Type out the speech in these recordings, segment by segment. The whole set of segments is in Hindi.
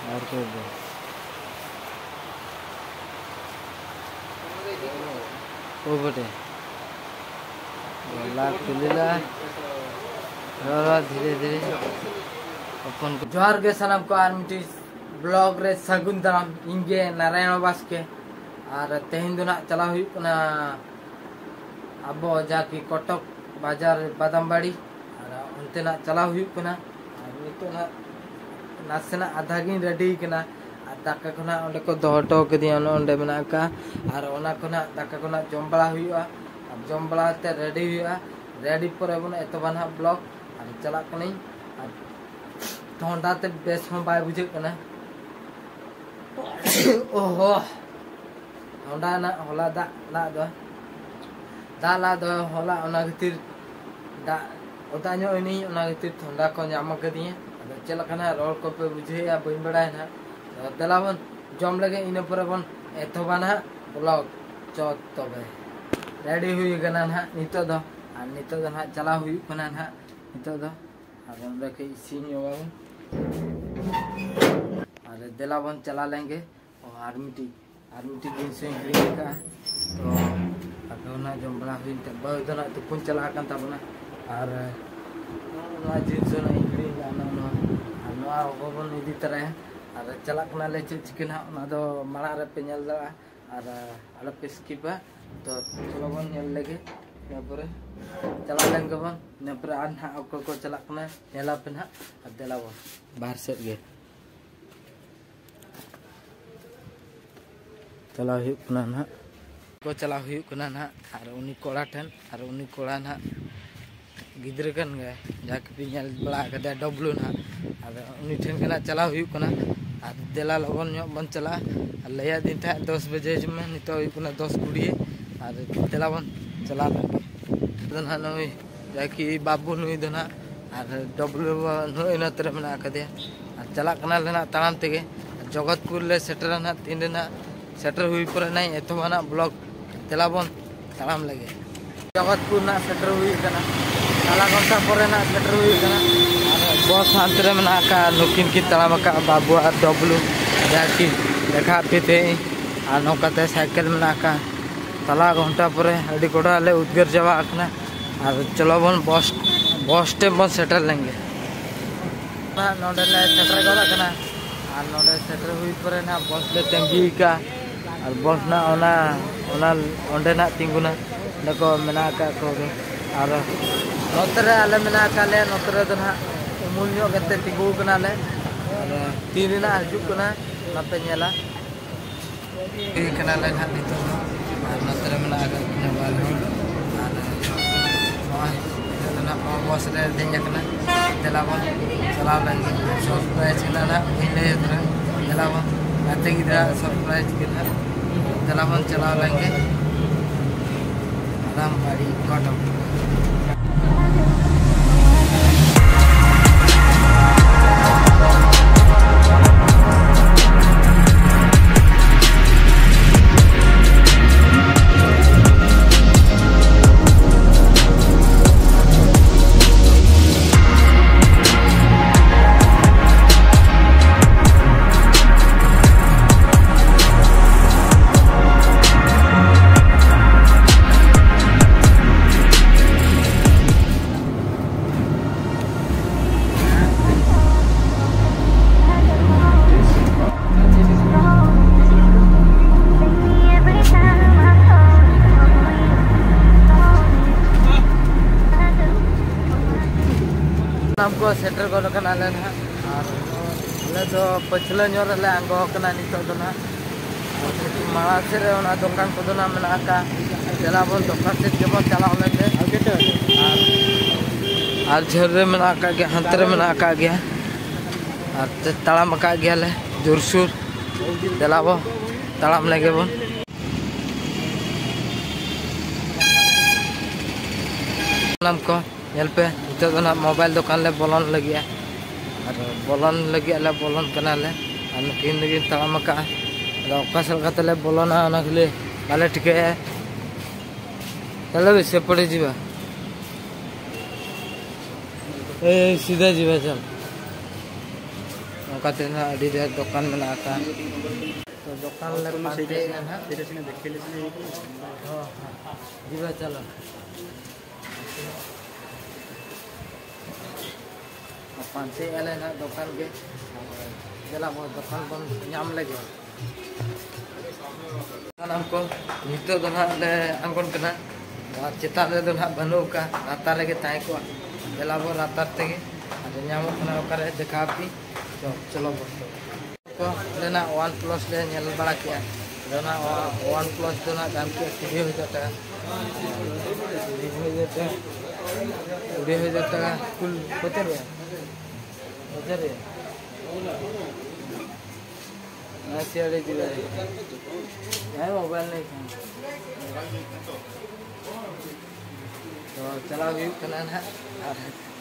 और कोई ओ बटे गला खुलेला धीरे धीरे अपन जोहार के सनम को आर्मी ब्लॉग रे सगुन दाराम इंगे नारायण बास्के और तेहिन दो ना चला हुई कना अब जाकी कटक बाजार बादामबाड़ी और उनते ना चला हुई कना नितो ना नासेना आधा गिन रेडी कना दाका कोना ओंडे को दोहटो कदिया ओंडे मेना का और ओना कोना दाका कोना जमबला हुआ अब जमबला ते रेडी हुआ रेडी पर बन एतबा ना ब्लॉग और चला कनी और ठंडा ते बेस हम बाय बुझे कना ओहो ठंडा ना होला दा ला दो होला ओना गतिर दा ओदा न्यो इनी ओना गतिर ठंडा को ᱧᱟᱢ कदिया अद चला कना रोल को पे बुझे या बइन बड़ाय ना दलावन जम लगे इन पर बन एतबा ना ब्लॉग चौथ तबे रेडी हुई गना ना नितो दो और नितो दो ना चला हुई कना ना नितो दो और हमरे के सीन होगा और दलावन चला लेंगे और आर्मी टी दिन से ग्रीन का तो अगर ना जम बड़ा हुई त बहुत ना तो कुन चला kan tabuna और ना दिन से ना ग्रीन का ना ना ओबन इदी तरह और चला कना ले चिकन ना दो माला रे पे नेल दा और आला पे स्किप तो चलो बन नेल लगे ने पर चला लेंगे बन ने पर आन हा को चला कना नेला पे ना अदला बन बाहर से गे चला हुई कना ना को चला हुई कना ना और उनी कोड़ा ठन और उनी कोड़ा ना गिद्र कन गे जाके पे नेल बड़ा कदा डब्लू ना और उनी ठन कना चला हुई कना और देला लगन बन चला लैया दिन था 10 बजे में नितो हुई 10:20 और देला बन चला लगे दना नई जाकी बाबू नई दना और डब्लू नई न तरह में आकदे और चला कना लेना ताम तेगे जगतपुर ले सेटर ना 3 ना सेटर हुई पर नहीं एतबा ना ब्लॉग देला बन ताम लगे जगतपुर ना सेटर हुई कना आधा घंटा पर ना सेटर हुई कना बस हांतरे में का नुकिन की तलाम का बाबू और डब्लू जाकी देखा पे और नौकाते साइकिल में का तला घंटा पर अड़ी कोड़ा ले उद्गर जावा और चलो बन बस स्टैंड बन सेटर लेंगे नोडे ले सेटर गला कना और नोडे सेटर हुई पर ना बस ले तंगी का और बस ना ओना ओंडे ना तिंगुना देखो मेना का को और नोतरे आले मेना का ले नोतरे दो ना मूल तिगू ले तीन ना हजू नापे नेला ले ना नितो नोतरे मेना बस रे देना देला बन चला लेंगे सरप्राइज ना देला बन गाते गिरा सरप्राइज के देला बन चला लेंगे आराम बाड़ी कटक हमको सेटर को रखना ले ना और ले तो पछले ñor ले आंगो कना नितो दो ना माला से रे ओना दुकान को दो ना मेना का चला बन दुकान से जब चला लेंगे और झरे मेना का गया हंतरे मेना का गया और तड़ाम का गया ले जोरसुर चला बो तड़ाम लेगे बन नाम को नेल पे तो ना मोबाइल दुकान ले बोलन लगे और बोलन लगे ले बोलन कना ले और नुकिन लगे तड़ाम का अकासल का तले बोलना ना के बाले टिके चलो से पड़े जीवा ए सीधा जीवा चल नौकाते ना अड़ी ढेर दुकान में आता तो दुकान ले पाते ना जीवा चलो पांचे एले ना दुकान के जला वो दुकान बन नाम लगे हमको नितो तो ना ले अंगन करना चिता ले तो ना बनो का राता लगे ताई को जला वो राता तक अरे नामो करना करे देखा भी तो चलो को लेना OnePlus ले नेल बड़ा किया लेना OnePlus तो ना दाम के 20,000 টাকা कुल होते रे सियाड़े दिला है मोबाइल नहीं तो चला भी करना ना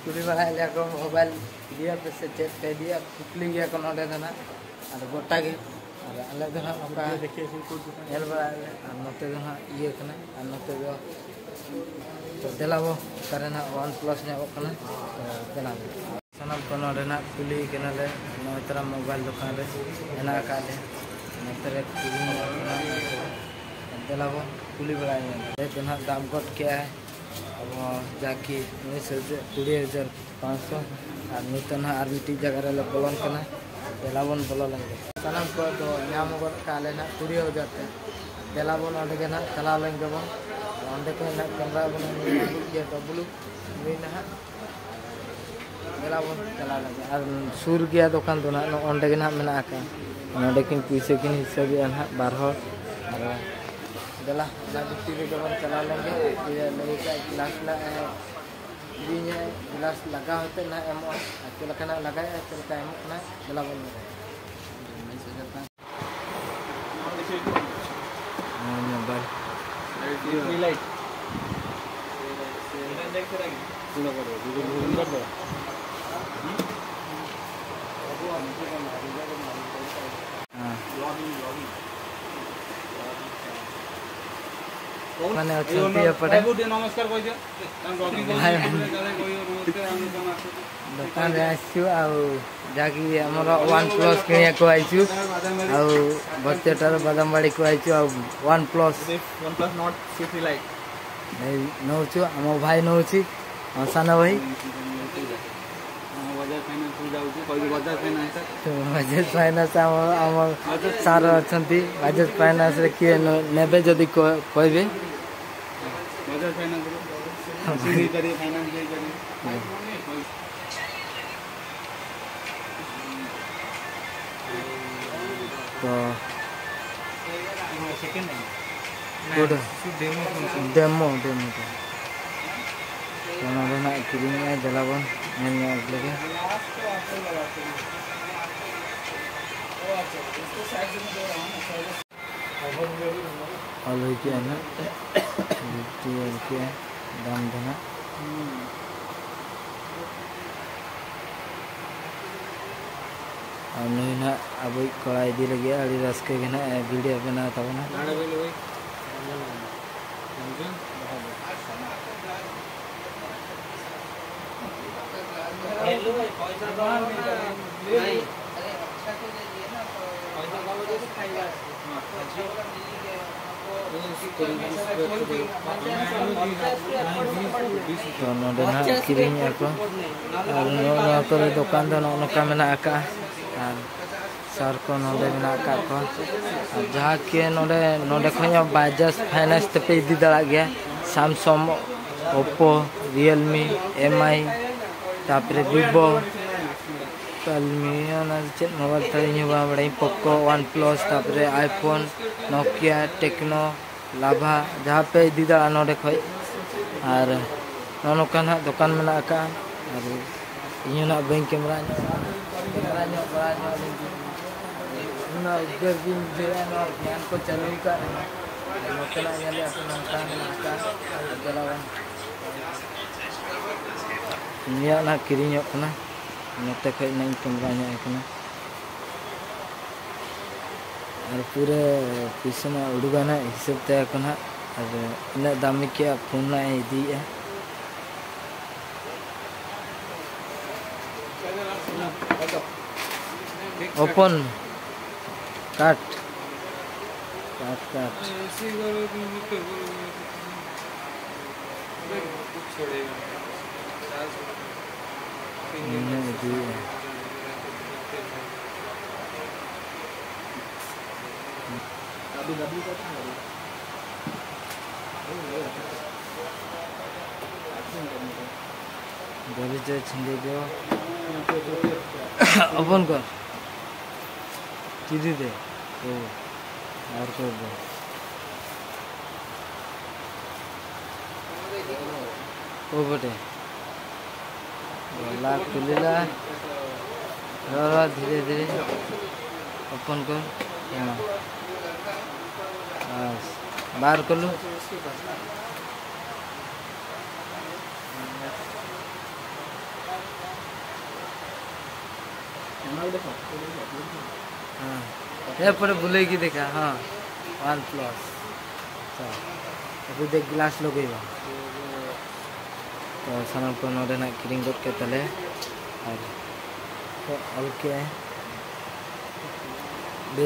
कुली बड़ा लिया को मोबाइल दिया पे से चेक कर दिया कुली गया को नोडे ना और गोटा के और अलग ना नोका देखिए नेल बड़ा और नोते ना ये करना और नोते तो दिलावो करे ना OnePlus ने ओकना दिलावो सनम को नोडे ना कुली के ना ले नोतरा मोबाइल दुकान रे एना का ले नोतरे कुली ना दिलावो कुली बड़ा है तो ना दाम कट क्या है अब जाके 20,500 और नूतन आर मिट्टी जगह रे बोलन कना दिलावन बोलो लगे सनम को तो नाम को का ले ना 20,000 ते दिलावन ओंडे के ना चला लेंगे बन ओंडे को ना कैमरा बन ये डब्लू ना दिलावन चला लगे और सुर गया दुकान तो ना ओंडे के ना मेना का ओंडे किन पैसे किन हिसाब ना 12 और दिला ना मिट्टी के बन चला लेंगे ये नहीं का गिलास ला ये गिलास लगा होते ना एमो चला कना लगाया चलता है ना दिलावन नहीं से जाता मोबाइल लाइट देख रहा है पूरा करो वीडियो कर दो हां माने अछंती पड़े नमस्कार कह दियो दुकान रे आइछु आ जाकी हमर OnePlus किनिया को आइछु आ बच्चेटार बादामबाड़ी को आइछु आ OnePlus नॉट सिटी लाइट नहीं नौछु हम भाई नौछि साना भाई बजाज फाइनान्स हम सार अछंती बजाज फाइनान्स रे किए नेबे जदी कहबे बजाज फाइनान्स सीधी करी फाइनान्स करी तो second good demo karena nak kirimnya jalawan hanya lagi kalau itu anak itu ya dalam dana anu na abu kolai di lagi ada raske kena video bena tahu na hello भाई पैसा तो नहीं नहीं अरे अच्छा तो दे दिए ना तो पैसा का वजह से खाएगा हां अच्छा वाला मिलेंगे तो नोडे ना किरिंग ako और नोरे दुकान दो नोका मेना आका सर को नोडे मेना आका को जहां के नोडे खया बजाज फाइनेंस ते पे इदी दड़ा गया Samsung Oppo Realme MI तापरे Vivo Realme ना चेक मोबाइल तरी हुआ बड़े Poco OnePlus तापरे iPhone Nokia Tecno Lava जहाँ पे दीदा नोडे खोई और नोका ना दुकान में ना का और ये ना बैंक कैमरा बड़ा ना उधर भी जो है ना ज्ञान को चलने का नोका ना ये ले अपना नोका ना का जलावन ini nak kirinya kena nete kai naik kameranya kena और पूरे पीछे ना उड़गाना हिसाब तय कना और इन दामी के फोन ना इदी है ओपन काट काट काट छिंदे दो ओपन कर चीज़ दे ओ और कर दो ओ बटे गला खुलेला धीरे धीरे ओपन कर बस बाहर कर लो हाँ ये पर बुलेगी देखा हाँ OnePlus अभी देख ग्लास लोग ही तो सामान को नोडे ना किरिंग गोट के तले और तो अलके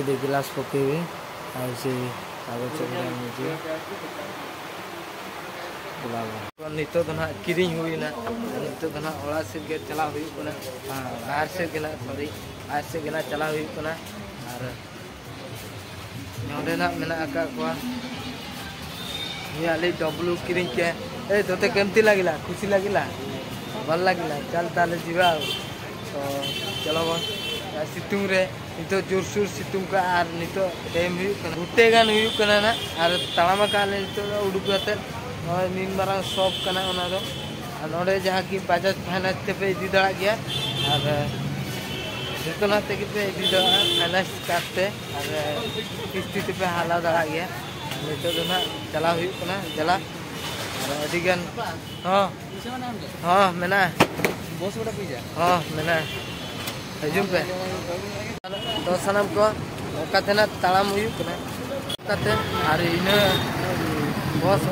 दे गिलास पके हुए और से कागज चढ़ा नीचे तो नितो तो ना किरिंग हुई ना नितो तो ना ओला से के चला हुई को ना हाँ बाहर से के ना सॉरी बाहर से के ना चला हुई को ना और नोडे ना मेना आका को ये आले डब्लू किरिंग के ए तोते केमती लागिला खुशी लागिला भल लागिला चल ताले जीवा तो चलो बन सितुंग रे नितो जोरसुर सितुंग का आर नितो टाइम हुई कना गुटे गान हुई कना ना आर तालामा का नितो उडुक कते और नीन मारा शॉप कना ओना दो नोडे जहां की बाजाज फाइनेंस ते पे इदी दड़ा गया और नितो ना ते पे इदी दड़ा फाइनेंस काटते और किस्ती ते पे हाला दड़ा गया नितो तो ना चला हुई कना चला और अधिगन हां हां मेना बॉस बड़ा पिजा हां मेना हजुम पे तो सनम को ओकाते ना तालाम हुई कना ओकाते और इने बॉस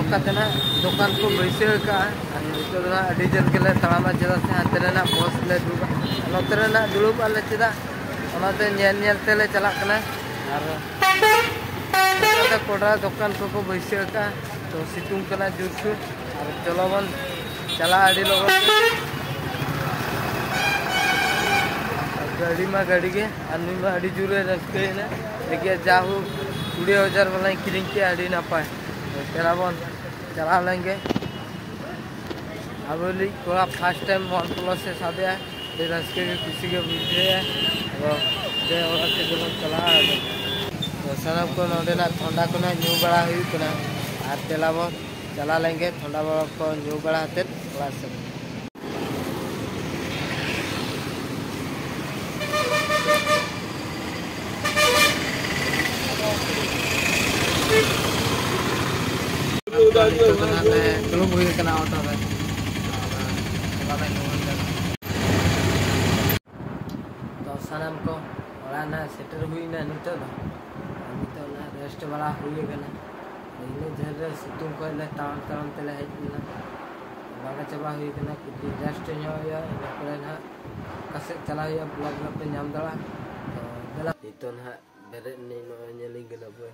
ओकाते ना दुकान को बैसे का नितो ना डिजन के ले तालामा चदा से हाते ना बॉस ले दुबा नोतरे ना दुलुब आले चदा ओनाते नेल नेल तेले चला कना और ओकाते कोडरा दुकान को बैसे का तो सितुंग कना जुरसु और चलो बन चला आडी लोग गाड़ी में गाड़ी के अन्नी में आड़ी जुरे रखते हैं ना देखिए जाहू 20,000 वाला किरिंग के आड़ी ना पाए तो तेरा बन चला लेंगे अब बोली थोड़ा फर्स्ट टाइम OnePlus से सादे है दे रस्के के किसी के बुझे है और दे और से जो चला तो सनम को नोडे ना ठंडा को ना न्यू बड़ा हुई को ना और तेला बन चला लेंगे ठंडा बड़ा को न्यू बड़ा हाथे क्लास से चलो मुझे करना होता है तो सनम को और ना सेटर हुई ना नितो ना रेस्ट वाला हुई है ना इने झरे सितुंग को ले तान तान तेले हेजना बागा चबा हुई ना कुछ रेस्ट न्यो या इने ना कसे चला हुई ब्लॉग में पे नाम दला तो दला इतो ना बेरे ने नो नेलिंग गना बे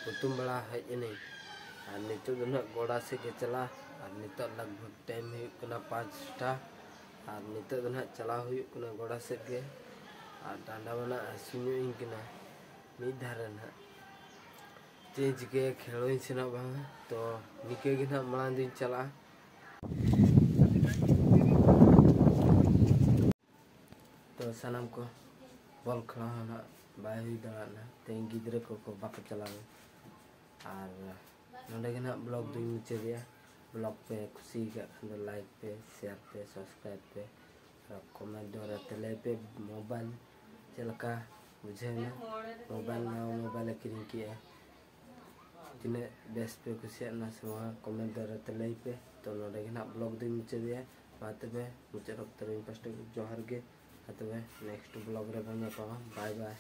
कुतुम बड़ा है इने और नितो ना गोड़ा से के चला और नितो लगभग टाइम हुई कना 5टा और नितो ना चला हुई कना गोड़ा से के और डांडा बना सुन्यो इनकना मी धारन है चेंज के खेलो सेना बांग तो निके के ना मांग दिन चला तो सनम को बॉल खड़ा होना बाय हुई दड़ाना तें गिद्रे को बाको चला और नोडे के ना ब्लॉग दुई मुचे दिया ब्लॉग पे खुशी का लाइक पे शेयर पे सब्सक्राइब पे और कमेंट द्वारा तेले पे मोबाइल चलका बुझे ना मोबाइल किरिंग किया तिने बेस पे खुशी ना सेवा कमेंट द्वारा तेले पे तो नोडे के ना ब्लॉग दुई मुचे दिया बात पे मुचे रक्त पास्ट जोहार के नेक्स्ट ब्लॉग रे बाय बाय।